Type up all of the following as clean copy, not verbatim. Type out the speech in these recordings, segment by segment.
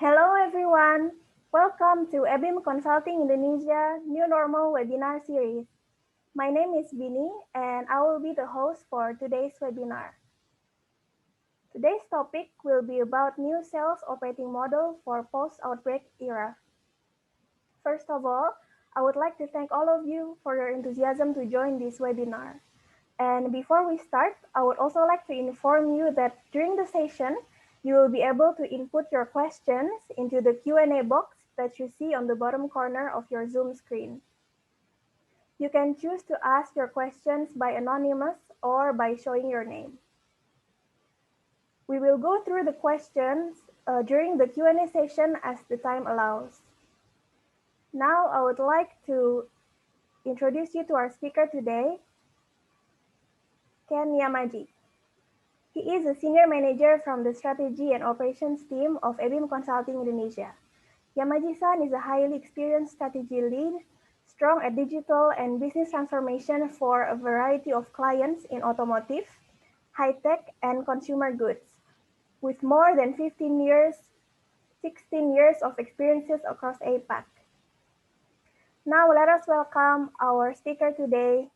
Hello everyone, welcome to ABeam Consulting Indonesia New Normal webinar series. My name is Bini and I will be the host for today's webinar. Today's topic will be about new sales operating model for post-outbreak era. First of all, I would like to thank all of you for your enthusiasm to join this webinar. And before we start, I would also like to inform you that during the session, you will be able to input your questions into the Q&A box that you see on the bottom corner of your Zoom screen. You can choose to ask your questions by anonymous or by showing your name. We will go through the questions during the Q&A session as the time allows. Now, I would like to introduce you to our speaker today, Ken Yamaji. He is a senior manager from the strategy and operations team of ABeam Consulting Indonesia. Yamaji-san is a highly experienced strategy lead, strong at digital and business transformation for a variety of clients in automotive, high-tech, and consumer goods, with more than 16 years of experiences across APAC. Now let us welcome our speaker today.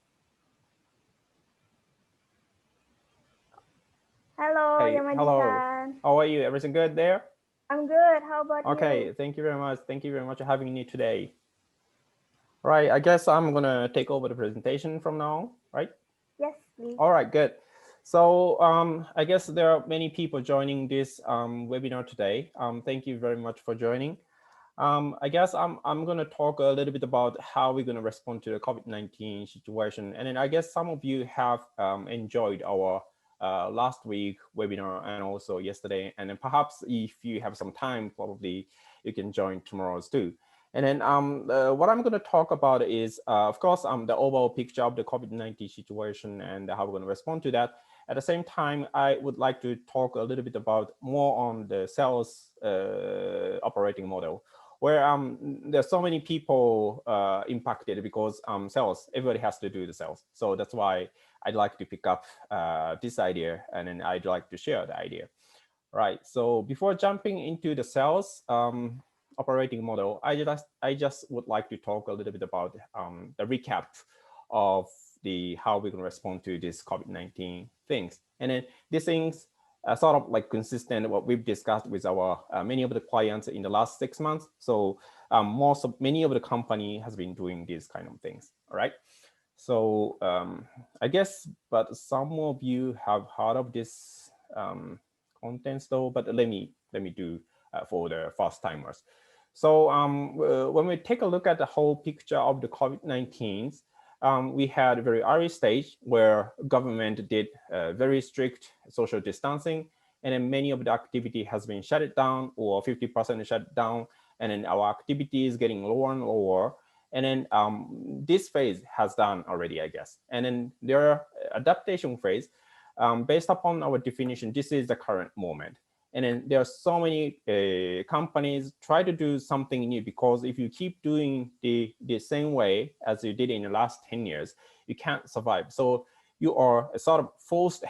Hello, Hey, hello. Yamaji-san. How are you? Everything good there? I'm good. How about you? Okay, thank you very much. Thank you very much for having me today. All right, I guess I'm gonna take over the presentation from now, right? Yes, please. All right, good. So I guess there are many people joining this webinar today. Thank you very much for joining. I guess I'm gonna talk a little bit about how we're gonna respond to the COVID-19 situation. And then I guess some of you have enjoyed our last week webinar and also yesterday. And then perhaps if you have some time, probably you can join tomorrow's too. And then what I'm going to talk about is, of course, the overall picture of the COVID-19 situation and how we're going to respond to that. At the same time, I would like to talk a little bit about more on the sales operating model, where there's so many people impacted because sales, everybody has to do the sales. So that's why I'd like to pick up this idea, and then I'd like to share the idea. Right. So before jumping into the sales operating model, I just would like to talk a little bit about the recap of how we can respond to this COVID-19 things. And then these things are sort of like consistent what we've discussed with our many of the clients in the last 6 months. So many of the company has been doing these kind of things. All right. So I guess, but some of you have heard of this contents though, but let me do for the first timers. So when we take a look at the whole picture of the COVID-19, we had a very early stage where government did very strict social distancing, and then many of the activity has been shut it down or 50% shut down, and then our activity is getting lower and lower. And then this phase has done already, I guess. And then their adaptation phase, based upon our definition, this is the current moment. And then there are so many companies try to do something new, because if you keep doing the same way as you did in the last 10 years, you can't survive. So you are a sort of forced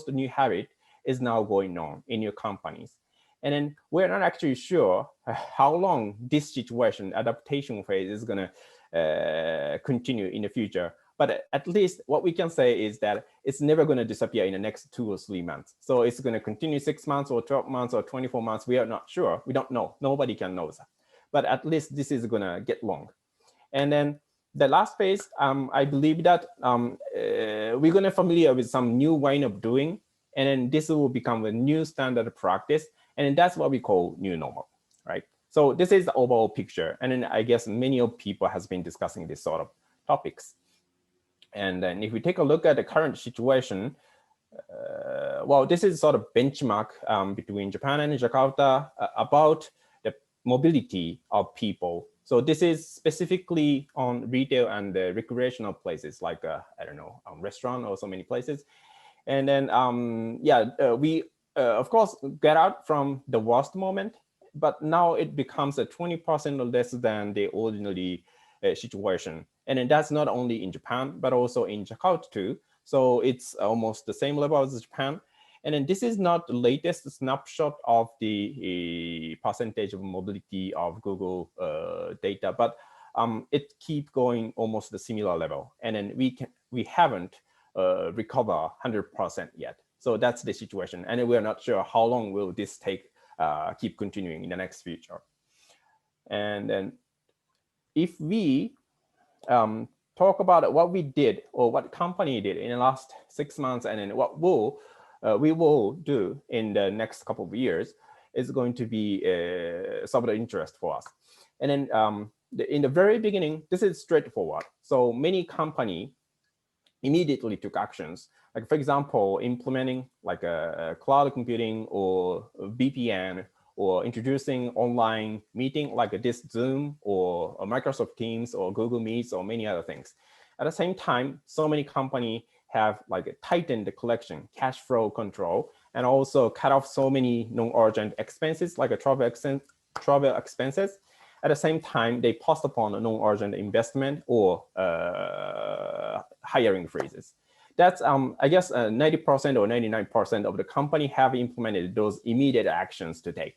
new habit is now going on in your companies. And then we're not actually sure how long this situation, adaptation phase, is going to continue in the future. But at least what we can say is that it's never going to disappear in the next 2 or 3 months. So it's going to continue 6 months or 12 months or 24 months. We are not sure. We don't know. Nobody can know that. But at least this is going to get long. And then the last phase, I believe that we're going to familiar with some new way of doing. And then this will become a new standard practice. And that's what we call new normal, right? So this is the overall picture. And then I guess many of people has been discussing this sort of topics. And then if we take a look at the current situation, well, this is sort of benchmark between Japan and Jakarta about the mobility of people. So this is specifically on retail and recreational places like, I don't know, restaurant or so many places. And then, we, of course, get out from the worst moment, but now it becomes a 20% less than the ordinary situation. And then that's not only in Japan, but also in Jakarta too. So it's almost the same level as Japan. And then this is not the latest snapshot of the percentage of mobility of Google data, but it keep going almost the similar level. And then we haven't recover 100% yet. So that's the situation. And we're not sure how long will this take, keep continuing in the next future. And then if we talk about what we did or what company did in the last 6 months, and then what we will do in the next couple of years, is going to be some of the interest for us. And then in the very beginning, this is straightforward. So many company immediately took actions. Like for example, implementing like a cloud computing or VPN, or introducing online meeting like this Zoom or Microsoft Teams or Google Meets or many other things. At the same time, so many companies have like tightened the collection, cash flow control, and also cut off so many non-urgent expenses like a travel expenses. At the same time, they postpone a non-urgent investment or hiring freezes. That's, I guess, 90% or 99% of the company have implemented those immediate actions to take.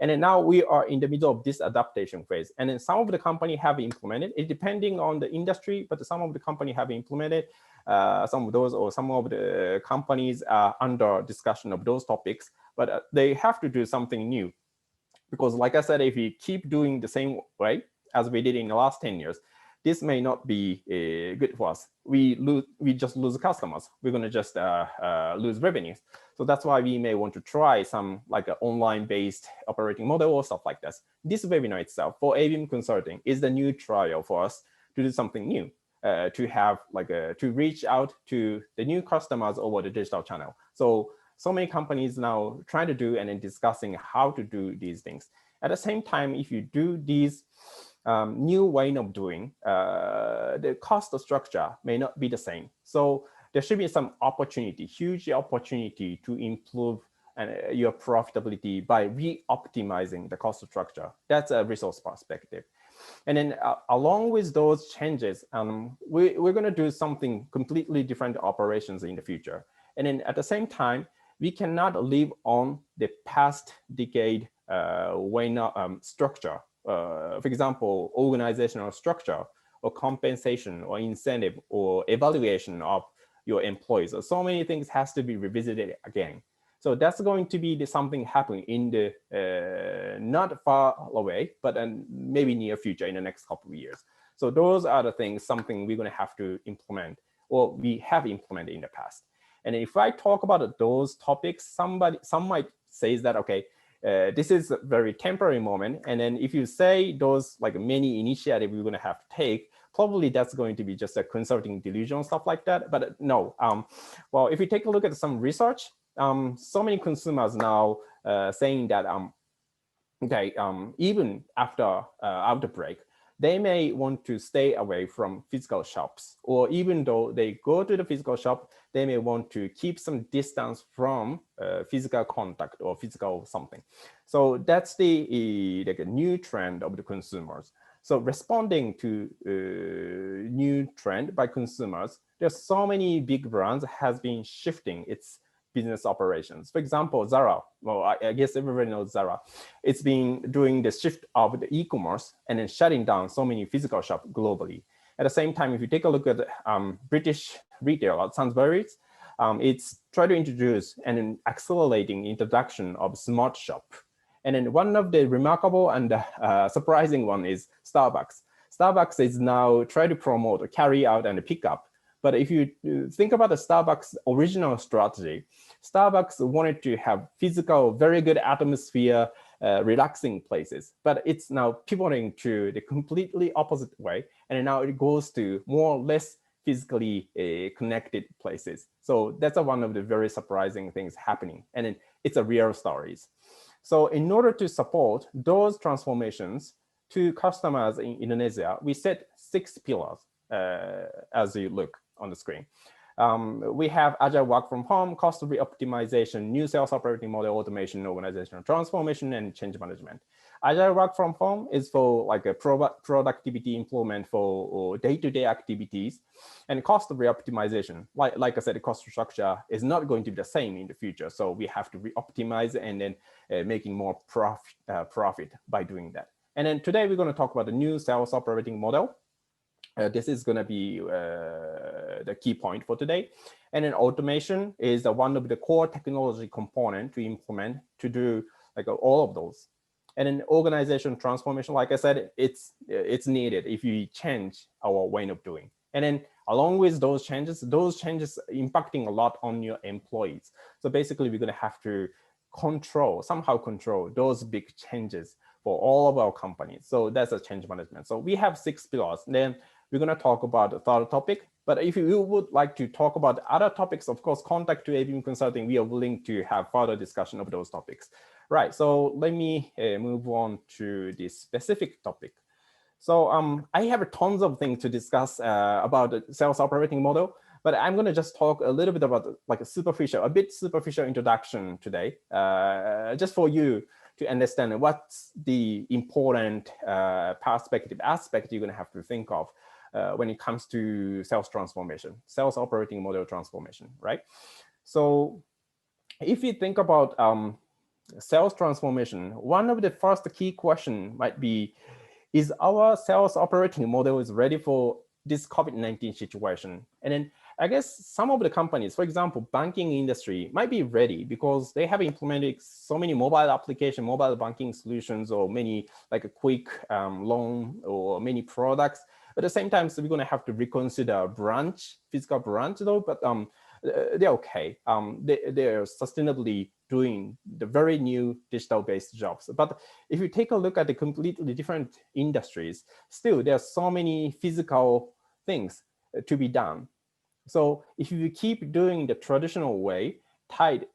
And then now we are in the middle of this adaptation phase. And then some of the company have implemented it, depending on the industry, but some of the company have implemented some of those, or some of the companies are under discussion of those topics, but they have to do something new. Because like I said, if we keep doing the same way as we did in the last 10 years, this may not be good for us. We just lose customers. We're going to just lose revenues. So that's why we may want to try some like an online-based operating model or stuff like this. This webinar itself for ABeam Consulting is the new trial for us to do something new, to have like to reach out to the new customers over the digital channel. So many companies now trying to do and then discussing how to do these things. At the same time, if you do these new way of doing, the cost structure may not be the same. So there should be some opportunity, huge opportunity to improve your profitability by re-optimizing the cost structure. That's a resource perspective. And then along with those changes, we're going to do something completely different operations in the future. And then at the same time, we cannot live on the past decade structure. For example, organizational structure or compensation or incentive or evaluation of your employees. So many things has to be revisited again. So that's going to be something happening in the not far away, but maybe near future in the next couple of years. So those are the things, something we're going to have to implement, or we have implemented in the past. And if I talk about those topics, some might say that, okay, this is a very temporary moment. And then if you say those like many initiatives we're going to have to take, probably that's going to be just a consulting delusion, stuff like that. But no, well, if you take a look at some research, so many consumers now saying that, okay, even after outbreak, they may want to stay away from physical shops, or even though they go to the physical shop, they may want to keep some distance from physical contact or physical something. So that's the like a new trend of the consumers. So responding to new trend by consumers, there's so many big brands has been shifting its business operations. For example, Zara, well, I guess everybody knows Zara. It's been doing the shift of the e-commerce and then shutting down so many physical shops globally. At the same time, if you take a look at British retailer, Sainsbury's, it's trying to introduce and then accelerating introduction of smart shop. And then one of the remarkable and surprising one is Starbucks. Starbucks is now trying to promote carry out and pick up. But if you think about the Starbucks original strategy, Starbucks wanted to have physical, very good atmosphere, relaxing places, but it's now pivoting to the completely opposite way. And now it goes to more or less physically connected places. So that's one of the very surprising things happening. And it's a real stories. So in order to support those transformations to customers in Indonesia, we set 6 pillars as you look on the screen. We have agile work from home, cost optimization, new sales operating model, automation, organizational transformation, and change management. Agile work from home is for like a productivity improvement for day-to-day activities, and cost re-optimization. Like I said, the cost structure is not going to be the same in the future, so we have to re-optimize and then making more profit by doing that. And then today we're going to talk about the new sales operating model. This is going to be the key point for today. And then automation is one of the core technology component to implement to do like all of those. And then organization transformation, like I said, it's needed if you change our way of doing. And then along with those changes impacting a lot on your employees. So basically, we're going to have to somehow control those big changes for all of our companies. So that's a change management. So we have 6 pillars. Then we're going to talk about the third topic. But if you would like to talk about other topics, of course, contact to ABeam Consulting. We are willing to have further discussion of those topics. Right, so let me move on to this specific topic. So I have tons of things to discuss about the sales operating model, but I'm going to just talk a little bit about like a bit superficial introduction today, just for you to understand what's the important aspect you're going to have to think of when it comes to sales transformation, sales operating model transformation, right? So if you think about sales transformation, one of the first key question might be, is our sales operating model is ready for this COVID-19 situation? And then I guess some of the companies, for example, banking industry might be ready because they have implemented so many mobile application, mobile banking solutions, or many like a quick loan or many products. But at the same time, so we're going to have to reconsider physical branch though, but they're okay. They're sustainably doing the very new digital-based jobs. But if you take a look at the completely different industries, still there are so many physical things to be done. So if you keep doing the traditional way,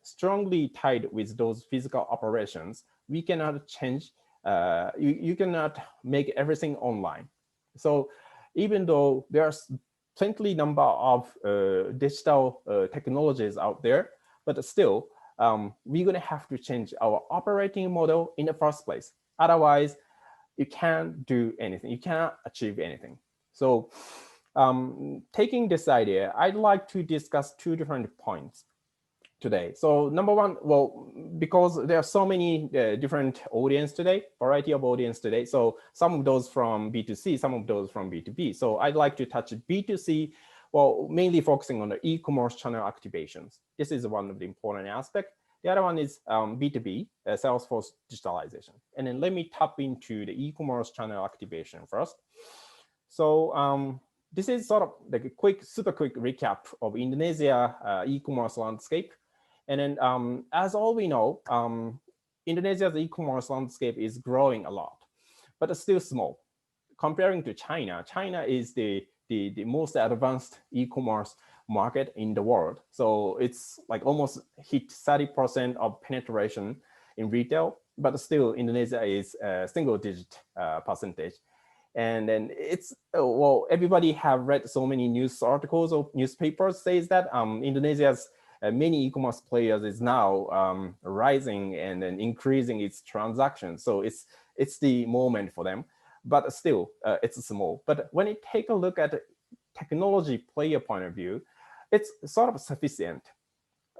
strongly tied with those physical operations, we cannot change. You cannot make everything online. So even though there's plenty number of digital technologies out there, but still we're going to have to change our operating model in the first place. Otherwise, you can't do anything. You cannot achieve anything. So taking this idea, I'd like to discuss 2 different points today. So number one, well, because there are so many different audience today, variety of audience today. So some of those from B2C, some of those from B2B. So I'd like to touch B2C, well, mainly focusing on the e-commerce channel activations. This is one of the important aspects. The other one is B2B, Salesforce digitalization. And then let me tap into the e-commerce channel activation first. So this is sort of like a super quick recap of Indonesia e-commerce landscape. And then as all we know, Indonesia's e-commerce landscape is growing a lot, but it's still small. Comparing to China, China is the most advanced e-commerce market in the world. So it's like almost hit 30% of penetration in retail, but still Indonesia is a single digit percentage. And then it's, well, everybody have read so many news articles or newspapers says that Indonesia's many e-commerce players is now rising and then increasing its transactions. So it's the moment for them, but still it's small. But when you take a look at the technology player point of view, it's sort of sufficient.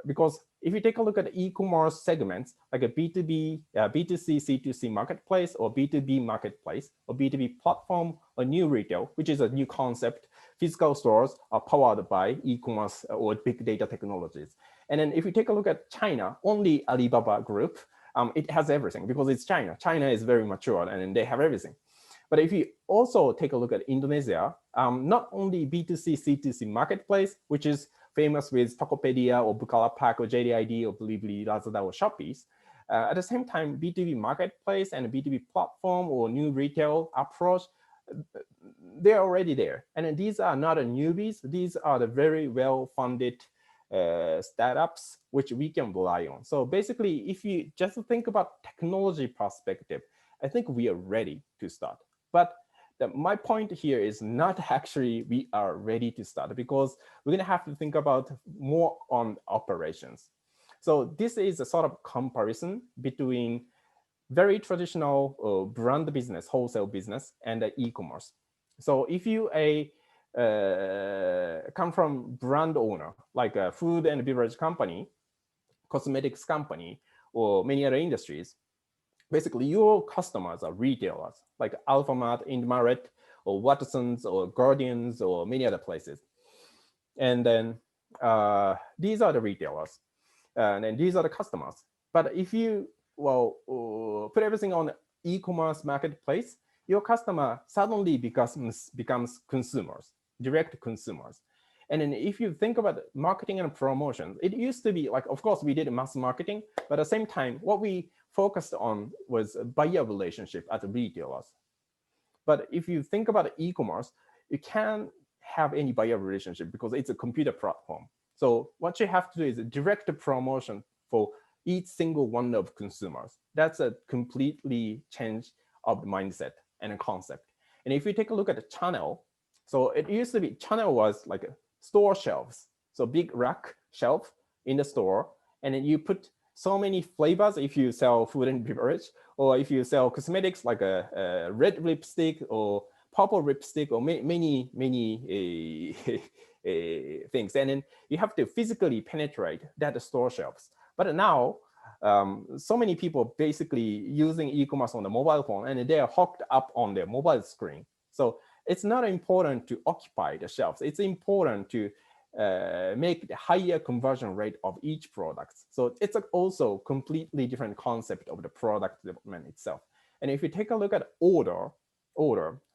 Because if you take a look at the e-commerce segments, like a B2B, B2C, C2C marketplace, or B2B marketplace, or B2B platform, or new retail, which is a new concept, physical stores are powered by e-commerce or big data technologies. And then if you take a look at China, only Alibaba Group, it has everything because it's China. China is very mature and they have everything. But if you also take a look at Indonesia, not only B2C, C2C marketplace, which is famous with Tokopedia or Bukalapak or JDID or Blibli, Lazada or Shopee's. At the same time, B2B marketplace and B2B platform or new retail approach, they're already there. And these are not newbies. These are the very well-funded startups which we can rely on. So basically, if you just think about technology perspective, I think we are ready to start. But My point here is not actually we are ready to start, because we're going to have to think about more on operations. So this is a sort of comparison between very traditional brand business, wholesale business, and e-commerce. So if you come from brand owner, like a food and beverage company, cosmetics company, or many other industries, basically your customers are retailers like Alphamart, Indomaret, or Watsons, or Guardians, or many other places. And then these are the retailers, and then these are the customers. But if you put everything on e-commerce marketplace, your customer suddenly becomes consumers, direct consumers. And then if you think about marketing and promotion, it used to be like, of course, we did mass marketing, but at the same time, what we focused on was buyer relationship at the retailers. But if you think about e-commerce, you can't have any buyer relationship because it's a computer platform. So what you have to do is a direct promotion for each single one of consumers. That's a completely change of the mindset and a concept. And if you take a look at the channel, so it used to be channel was like a store shelves. So big rack shelf in the store, and then you put so many flavors if you sell food and beverage, or if you sell cosmetics like a red lipstick or purple lipstick, or many things. And then you have to physically penetrate that store shelves. But now, so many people basically using e-commerce on the mobile phone, and they are hooked up on their mobile screen. So it's not important to occupy the shelves. It's important to make the higher conversion rate of each product. So it's also completely different concept of the product development itself. And if you take a look at order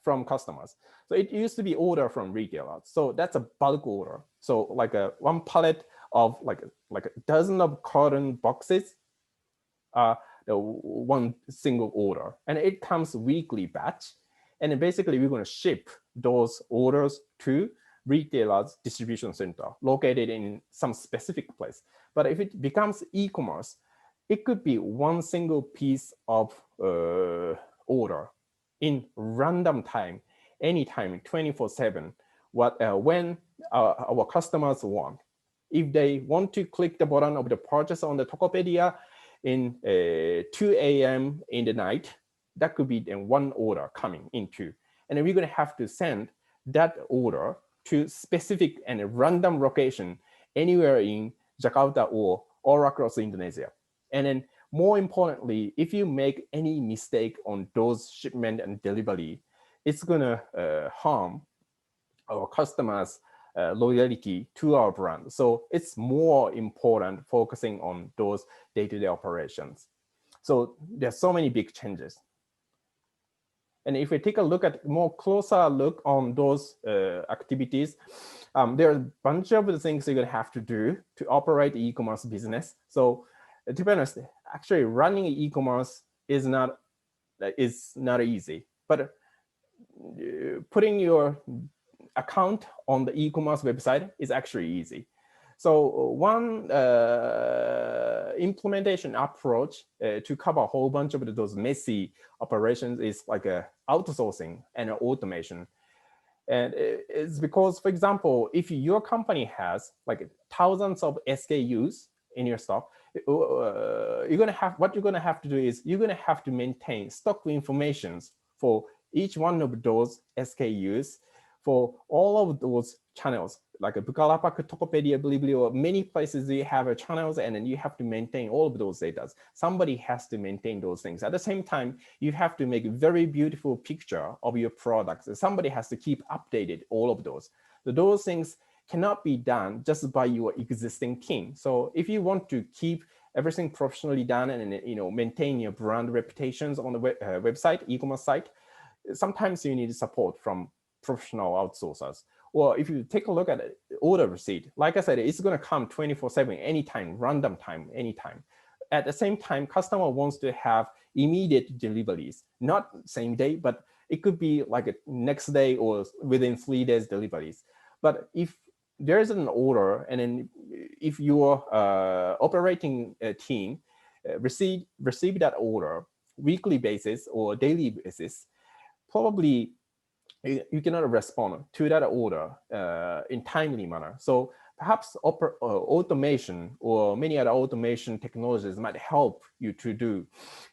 from customers, so it used to be order from retailers. So that's a bulk order. So like one pallet of like a dozen of carton boxes, the one single order, and it comes weekly batch. And then basically we're going to ship those orders to retailers distribution center located in some specific place. But if it becomes e-commerce, it could be one single piece of order in random time, anytime, 24/7, when our customers want. If they want to click the button of the purchase on the Tokopedia in 2 a.m. in the night, that could be then one order coming into. And then we're going to have to send that order to specific and random location anywhere in Jakarta or all across Indonesia. And then more importantly, if you make any mistake on those shipment and delivery, it's going to harm our customers' loyalty to our brand. So it's more important focusing on those day-to-day operations. So there's so many big changes. And if we take a look at more closer look on those activities, there are a bunch of the things you're going to have to do to operate e-commerce business. So to be honest, actually running e-commerce is not easy, but putting your account on the e-commerce website is actually easy. So one implementation approach to cover a whole bunch of those messy operations is like outsourcing and automation. And it's because, for example, if your company has like thousands of SKUs in your stock, what you're gonna have to do is you're gonna have to maintain stock information for each one of those SKUs for all of those channels, like a Bukalapak, Tokopedia, Blibli, or many places you have channels, and then you have to maintain all of those data. Somebody has to maintain those things. At the same time, you have to make a very beautiful picture of your products. Somebody has to keep updated all of those. So those things cannot be done just by your existing team. So if you want to keep everything professionally done and maintain your brand reputations on the website, e-commerce site, sometimes you need support from professional outsourcers. Or if you take a look at order receipt, like I said, it's going to come 24/7, anytime, random time, anytime. At the same time, customer wants to have immediate deliveries, not same day, but it could be like a next day or within 3 days deliveries. But if there is an order, and then if your operating team receive that order weekly basis or daily basis, probably you cannot respond to that order in timely manner. So perhaps automation or many other automation technologies might help you to do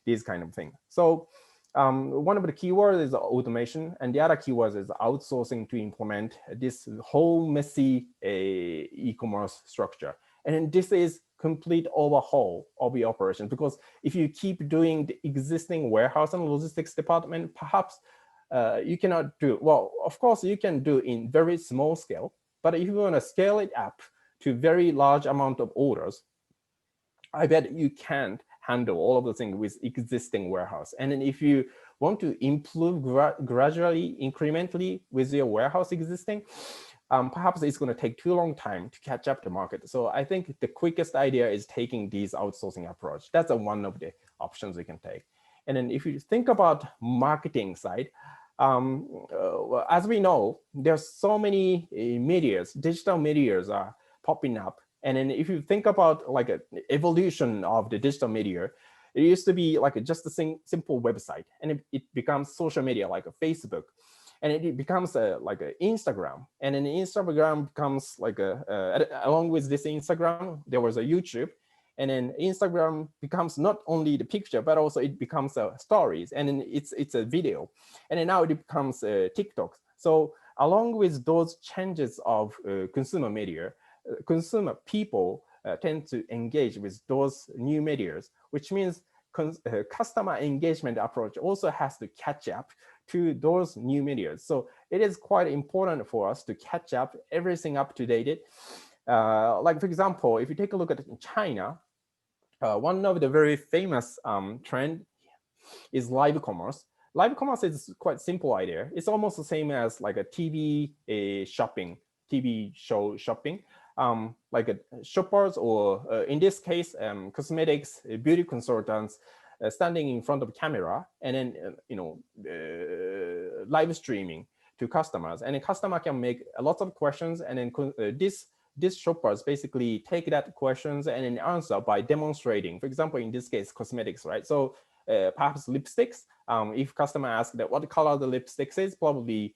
these kind of things. So one of the keywords is automation, and the other keywords is outsourcing to implement this whole messy e-commerce structure. And then this is complete overhaul of the operation, because if you keep doing the existing warehouse and logistics department, perhaps you cannot do, well, of course you can do in very small scale, but if you want to scale it up to very large amount of orders, I bet you can't handle all of the things with existing warehouse. And then if you want to improve gradually, incrementally with your warehouse existing, perhaps it's going to take too long time to catch up the market. So I think the quickest idea is taking these outsourcing approach. That's one of the options we can take. And then if you think about marketing side, as we know, there's so many medias, digital medias are popping up. And then if you think about like an evolution of the digital media, it used to be like just a simple website, and it becomes social media like a Facebook, and it becomes like an Instagram, and then Instagram becomes like along with this Instagram, there was a YouTube, and then Instagram becomes not only the picture, but also it becomes stories, and then it's a video, and then now it becomes TikTok. So along with those changes of consumer media, consumer people tend to engage with those new medias, which means customer engagement approach also has to catch up to those new medias. So it is quite important for us to catch up everything up to date. Like for example, if you take a look at China, one of the very famous trend is live commerce. Live commerce is quite simple idea. It's almost the same as like a TV shopping, TV show shopping. Like shoppers, or in this case, cosmetics, beauty consultants, standing in front of camera, and then live streaming to customers, and a customer can make a lot of questions, and then these shoppers basically take that questions and then answer by demonstrating. For example, in this case, cosmetics, right? So perhaps lipsticks. If customer asks that what color the lipsticks is, probably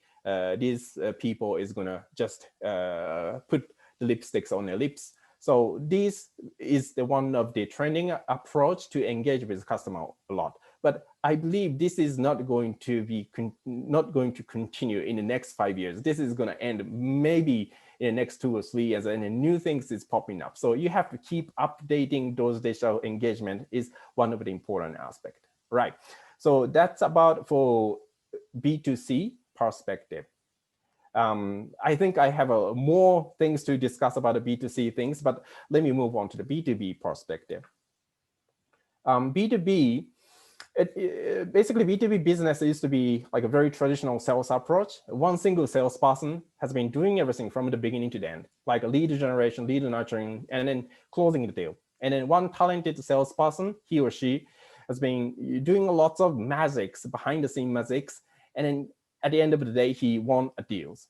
these people is gonna just put the lipsticks on their lips. So this is the one of the trending approach to engage with customer a lot. But I believe this is not going to be not going to continue in the next 5 years. This is going to end maybe in the next 2 or 3 years, and new things is popping up. So you have to keep updating those digital engagement is one of the important aspects, right? So that's about for B2C perspective. I think I have more things to discuss about the B2C things, but let me move on to the B2B perspective. B2B, basically B2B business used to be like a very traditional sales approach. One single salesperson has been doing everything from the beginning to the end, like a lead generation, lead nurturing, and then closing the deal. And then one talented salesperson, he or she, has been doing lots of magics, behind the scene magics, and then at the end of the day, he won a deals.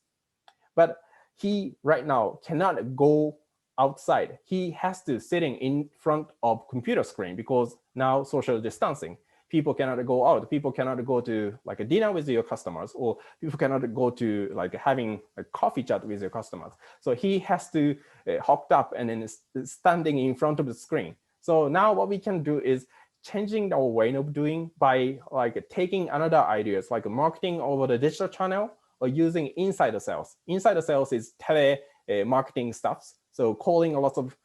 But he right now cannot go outside. He has to sitting in front of computer screen because now social distancing. People cannot go out. People cannot go to like a dinner with your customers, or people cannot go to like having a coffee chat with your customers. So he has to hooked up and then standing in front of the screen. So now what we can do is changing our way of doing by like taking another ideas like marketing over the digital channel, or using inside the sales. Inside the sales is tele marketing stuff. So calling a lot of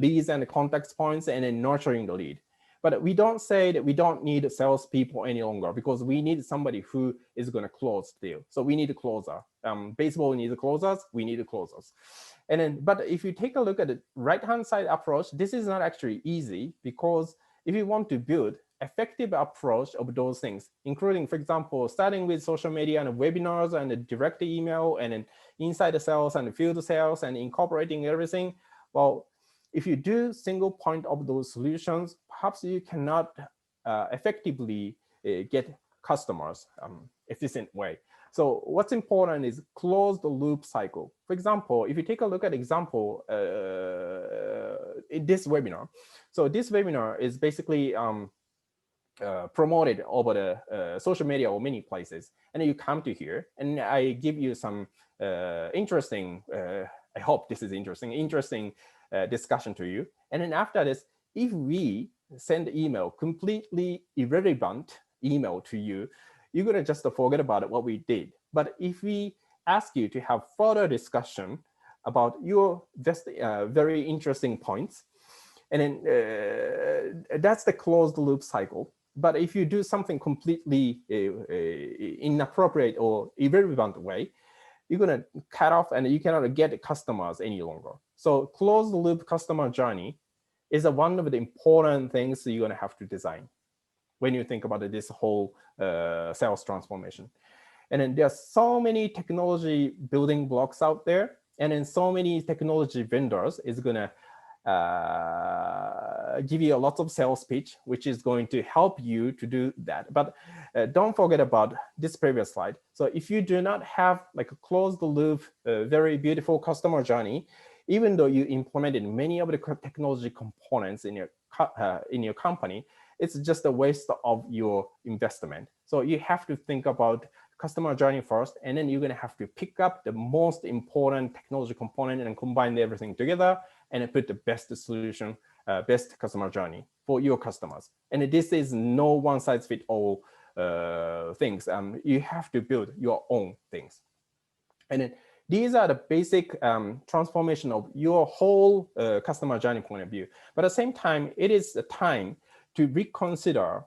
leads and contact points and then nurturing the lead. But we don't say that we don't need salespeople any longer, because we need somebody who is going to close the deal. So we need a closer. Baseball needs closers. We need closers. And then, but if you take a look at the right-hand side approach, this is not actually easy, because if you want to build effective approach of those things, including, for example, starting with social media and webinars and the direct email and then inside the sales and the field sales and incorporating everything, well, if you do single point of those solutions, perhaps you cannot effectively get customers efficient way. So what's important is close the loop cycle. For example, if you take a look at example in this webinar, so this webinar is basically promoted over the social media or many places, and then you come to here, and I give you some interesting. I hope this is interesting discussion to you. And then after this, if we send email completely irrelevant email to you, you're gonna just forget about what we did. But if we ask you to have further discussion about your very interesting points, and then that's the closed loop cycle. But if you do something completely inappropriate or irrelevant way, you're going to cut off and you cannot get customers any longer. So closed loop customer journey is one of the important things you're going to have to design when you think about this whole sales transformation. And then there's so many technology building blocks out there, and then so many technology vendors is going to give you a lot of sales pitch, which is going to help you to do that. But don't forget about this previous slide. So if you do not have like a closed loop, very beautiful customer journey, even though you implemented many of the technology components in your company, it's just a waste of your investment. So you have to think about customer journey first, and then you're going to have to pick up the most important technology component and combine everything together and put the best solution, best customer journey for your customers. And this is no one size fit all things. You have to build your own things. And then these are the basic transformation of your whole customer journey point of view. But at the same time, it is the time to reconsider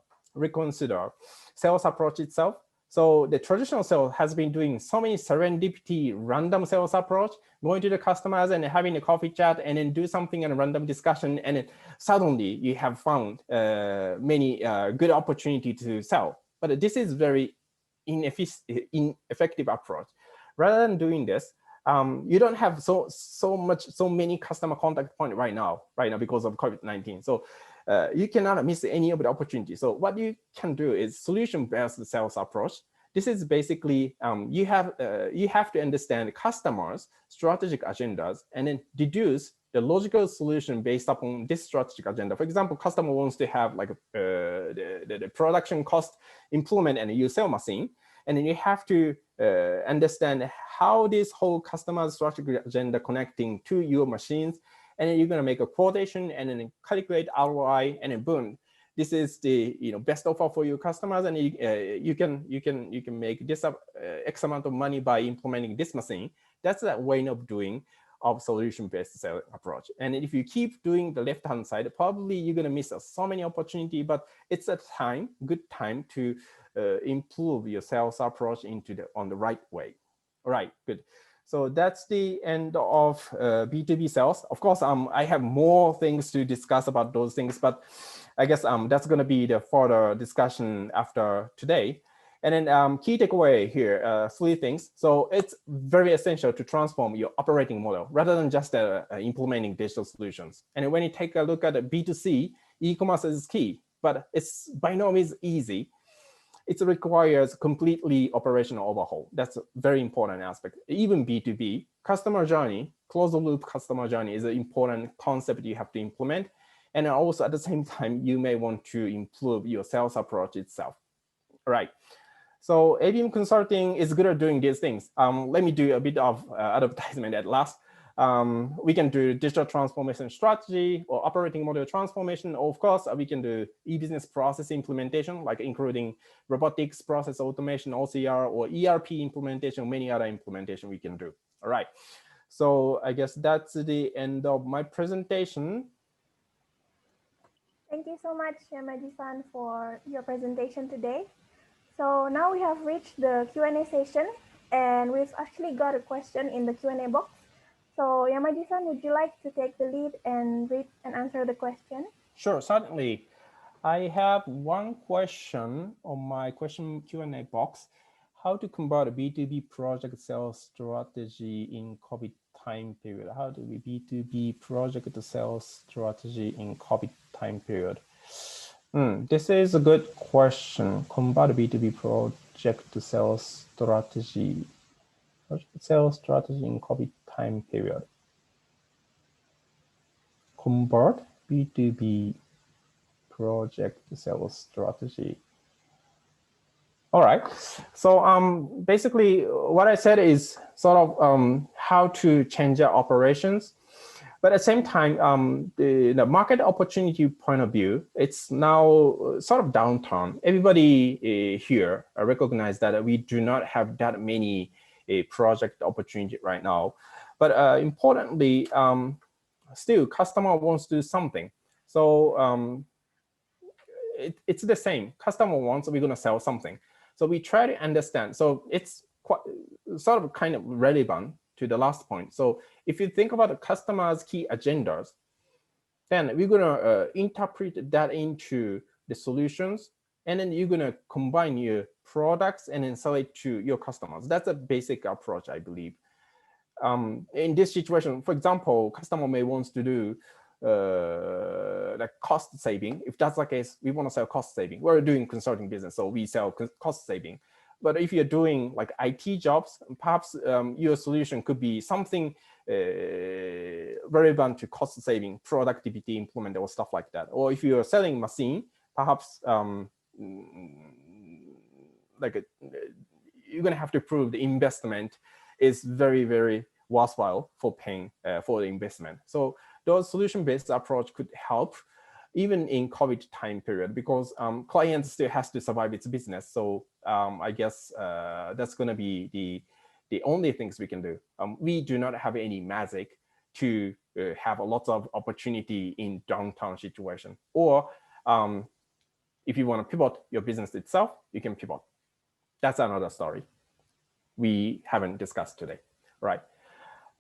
sales approach itself. So the traditional sales has been doing so many serendipity, random sales approach, going to the customers and having a coffee chat and then do something in a random discussion. And then suddenly you have found many good opportunity to sell. But this is very ineffective approach. Rather than doing this, you don't have so many customer contact point right now because of COVID-19. So you cannot miss any of the opportunities. So what you can do is solution-based sales approach. This is basically you have to understand customers' strategic agendas and then deduce the logical solution based upon this strategic agenda. For example, customer wants to have like the production cost improvement and you sell machine, and then you have to understand how this whole customer strategic agenda connecting to your machines. And then you're going to make a quotation and then calculate ROI, and then boom, this is the best offer for your customers, and you can make this X amount of money by implementing this machine. That's that way of doing of solution-based sales approach. And if you keep doing the left-hand side, probably you're going to miss so many opportunities. But it's a good time to improve your sales approach on the right way. All right, good. So that's the end of B2B sales. Of course, I have more things to discuss about those things, but I guess that's going to be the further discussion after today. And then key takeaway here, 3 things. So it's very essential to transform your operating model rather than just implementing digital solutions. And when you take a look at B2C, e-commerce is key, but it's by no means easy. It requires completely operational overhaul. That's a very important aspect. Even B2B, customer journey, closed loop customer journey is an important concept you have to implement. And also at the same time, you may want to improve your sales approach itself. All right. So ABeam Consulting is good at doing these things. Let me do a bit of advertisement at last. We can do digital transformation strategy or operating model transformation. Of course, we can do e-business process implementation, like including robotics, process automation, OCR, or ERP implementation, many other implementation we can do. All right. So I guess that's the end of my presentation. Thank you so much, Yamaji-san, for your presentation today. So now we have reached the Q&A session, and we've actually got a question in the Q&A box. So Yamaji-san, would you like to take the lead and read and answer the question? Sure, certainly. I have one question on my question Q&A box. How to convert a B2B project sales strategy in COVID time period? How do we B2B project sales strategy in COVID time period? This is a good question. Convert B2B project sales strategy in COVID time period. Convert B2B project sales strategy. All right. So basically, what I said is sort of how to change our operations. But at the same time, the market opportunity point of view, it's now sort of downturn. Everybody here recognize that we do not have that many project opportunity right now. But importantly, still customer wants to do something. So it's the same. Customer wants, we're going to sell something. So we try to understand. So it's quite sort of kind of relevant to the last point. So if you think about the customer's key agendas, then we're going to interpret that into the solutions, and then you're going to combine your products and then sell it to your customers. That's a basic approach, I believe. In this situation, for example, customer may wants to do like cost saving. If that's the case, we want to sell cost saving. We're doing consulting business, so we sell cost saving. But if you're doing like IT jobs, perhaps your solution could be something relevant to cost saving, productivity improvement, or stuff like that. Or if you're selling machine, perhaps you're going to have to prove the investment is very, very worthwhile for paying for the investment. So those solution-based approach could help even in COVID time period, because client still has to survive its business. So I guess that's going to be the only things we can do. We do not have any magic to have a lot of opportunity in downtown situation. Or if you want to pivot your business itself, you can pivot. That's another story we haven't discussed today, right?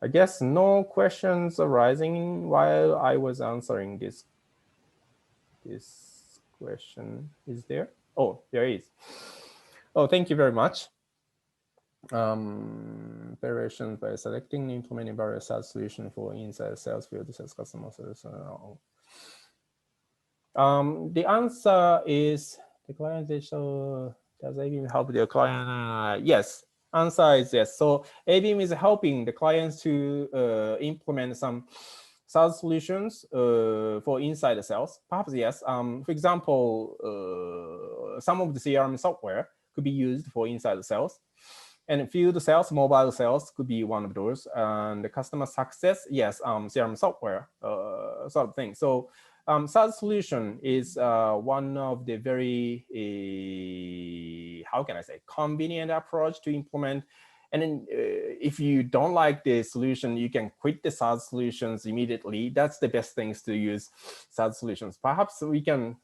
I guess no questions arising while I was answering this question. Is there? Oh, there is. Oh, thank you very much. Variations by selecting and implementing various SaaS solutions for inside sales field sales customer service. The answer is the client digital. Does ABeam help their client? Yes. Answer is yes. So ABeam is helping the clients to implement some SaaS solutions for inside sales. Perhaps yes. For example, some of the CRM software could be used for inside sales, and field sales, mobile sales could be one of those. And the customer success, yes, CRM software sort of thing. So SaaS solution is one of the very, how can I say, convenient approach to implement. And then if you don't like the solution, you can quit the SaaS solutions immediately. That's the best things to use SaaS solutions. Perhaps we can,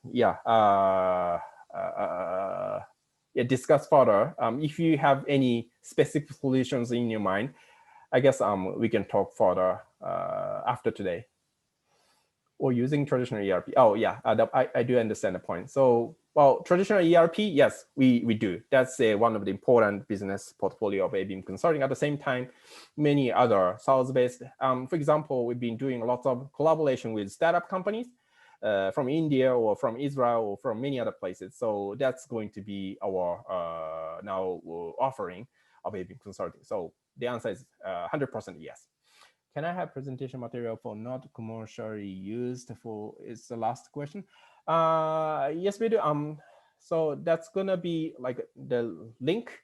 discuss further. If you have any specific solutions in your mind, I guess we can talk further after today. Or using traditional ERP. Oh yeah, I do understand the point. So, well, traditional ERP, yes, we do. That's one of the important business portfolio of ABeam Consulting. At the same time, many other SaaS-based. For example, we've been doing a lot of collaboration with startup companies from India or from Israel or from many other places. So that's going to be our now offering of ABeam Consulting. So the answer is 100% yes. Can I have presentation material for not commercially used for, is the last question. Yes, we do. So that's gonna be like the link,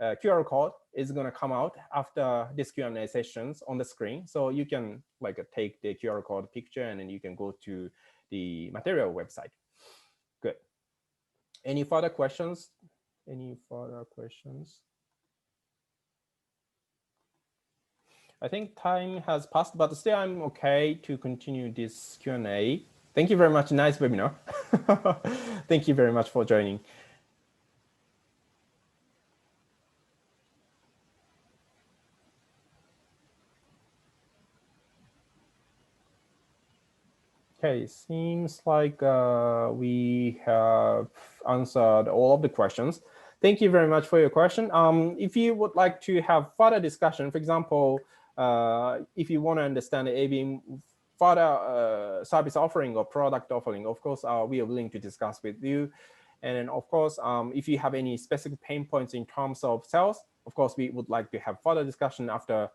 QR code is gonna come out after this Q&A sessions on the screen. So you can like take the QR code picture and then you can go to the material website. Good. Any further questions? Any further questions? I think time has passed, but still I'm okay to continue this Q&A. Thank you very much. Nice webinar. Thank you very much for joining. Okay, seems like we have answered all of the questions. Thank you very much for your question. If you would like to have further discussion, for example, if you want to understand the ABeam further service offering or product offering, of course, we are willing to discuss with you. And then, of course, if you have any specific pain points in terms of sales, of course, we would like to have further discussion after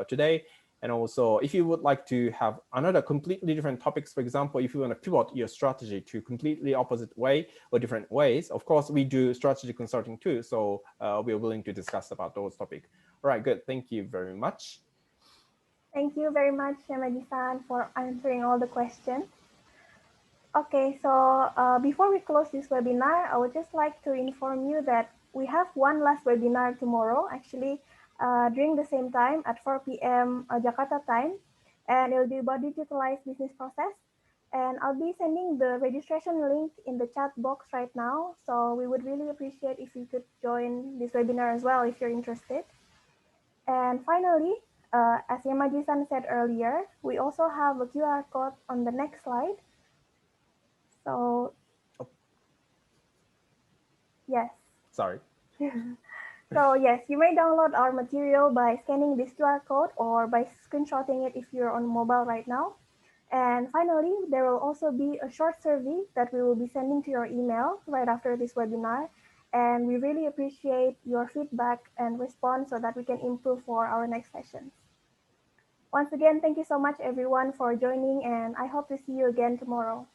today. And also, if you would like to have another completely different topics, for example, if you want to pivot your strategy to completely opposite way or different ways, of course, we do strategy consulting too. So we're willing to discuss about those topics. All right, good. Thank you very much. Thank you very much, Yamagi-san, for answering all the questions. Okay, so before we close this webinar, I would just like to inform you that we have one last webinar tomorrow, actually, during the same time at 4 p.m. Jakarta time, and it will be about digitalized business process. And I'll be sending the registration link in the chat box right now. So we would really appreciate if you could join this webinar as well if you're interested. And finally, as Yamaji-san said earlier, we also have a QR code on the next slide. So yes. Sorry. So yes, you may download our material by scanning this QR code or by screenshotting it if you're on mobile right now. And finally, there will also be a short survey that we will be sending to your email right after this webinar. And we really appreciate your feedback and response so that we can improve for our next sessions. Once again, thank you so much everyone for joining, and I hope to see you again tomorrow.